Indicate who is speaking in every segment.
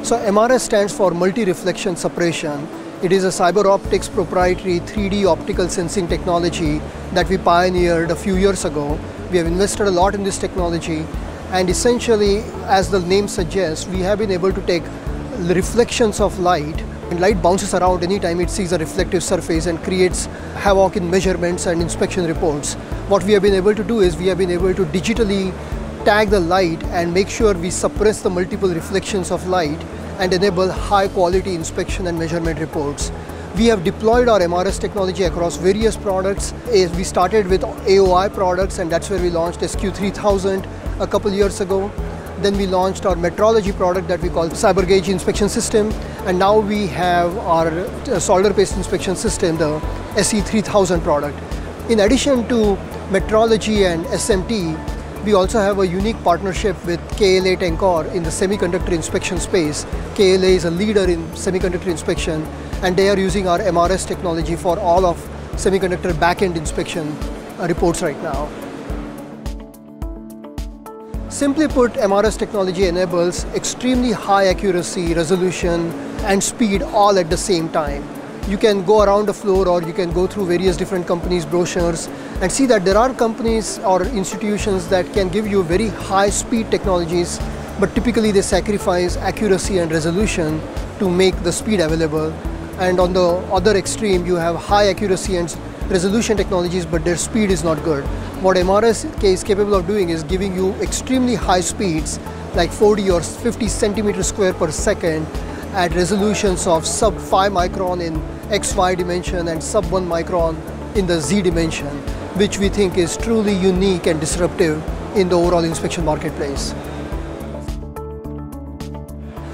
Speaker 1: So MRS stands for multi-reflection suppression. It is a CyberOptics proprietary 3D optical sensing technology that we pioneered a few years ago. We have invested a lot in this technology, and essentially, as the name suggests, we have been able to take the reflections of light, and light bounces around anytime it sees a reflective surface and creates havoc in measurements and inspection reports. What we have been able to do is we have been able to digitally tag the light and make sure we suppress the multiple reflections of light and enable high quality inspection and measurement reports. We have deployed our MRS technology across various products. We started with AOI products, and that's where we launched SQ3000 a couple years ago. Then we launched our metrology product that we call CyberGauge inspection system, and now we have our solder paste inspection system, the SE3000 product. In addition to metrology and SMT, we also have a unique partnership with KLA Tencor in the semiconductor inspection space. KLA is a leader in semiconductor inspection, and they are using our MRS technology for all of semiconductor back-end inspection reports right now. Simply put, MRS technology enables extremely high accuracy, resolution, and speed all at the same time. You can go around the floor, or you can go through various different companies' brochures and see that there are companies or institutions that can give you very high speed technologies, but typically they sacrifice accuracy and resolution to make the speed available. And on the other extreme, you have high accuracy and resolution technologies, but their speed is not good. What MRS is capable of doing is giving you extremely high speeds, like 40 or 50 centimeters square per second, at resolutions of sub 5 micron in XY dimension and sub 1 micron in the Z dimension, which we think is truly unique and disruptive in the overall inspection marketplace.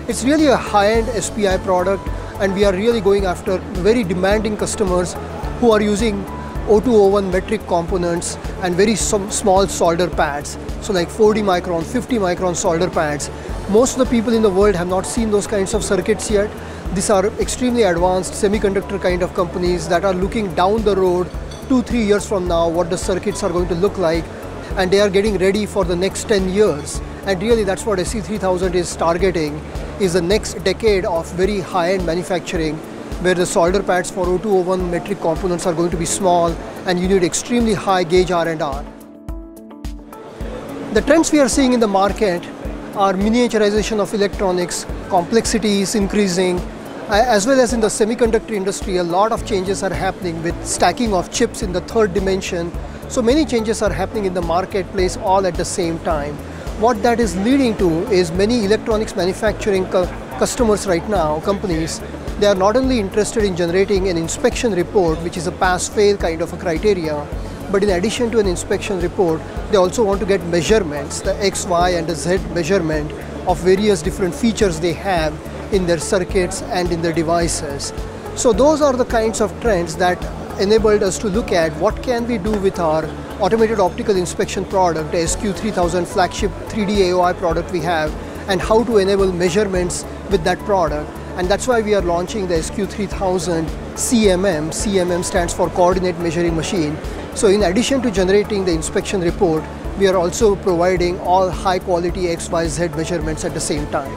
Speaker 1: It's really a high-end SPI product, and we are really going after very demanding customers who are using O2O1 metric components and very small solder pads. So like 40 micron, 50 micron solder pads. Most of the people in the world have not seen those kinds of circuits yet. These are extremely advanced semiconductor kind of companies that are looking down the road 2-3 years from now what the circuits are going to look like, and they are getting ready for the next 10 years. And really that's what SE3000 is targeting, is the next decade of very high-end manufacturing, where the solder pads for O2O1 metric components are going to be small, and you need extremely high gauge R&R. The trends we are seeing in the market are miniaturization of electronics, complexity is increasing, as well as in the semiconductor industry, a lot of changes are happening with stacking of chips in the third dimension. So many changes are happening in the marketplace all at the same time. What that is leading to is many electronics manufacturing customers right now, companies, they are not only interested in generating an inspection report, which is a pass-fail kind of a criteria, but in addition to an inspection report, they also want to get measurements, the X, Y, and the Z measurement of various different features they have in their circuits and in their devices. So those are the kinds of trends that enabled us to look at what can we do with our automated optical inspection product, the SQ3000 flagship 3D AOI product we have, and how to enable measurements with that product. And that's why we are launching the SQ3000 CMM. CMM stands for Coordinate Measuring Machine. So in addition to generating the inspection report, we are also providing all high quality X, Y, Z measurements at the same time.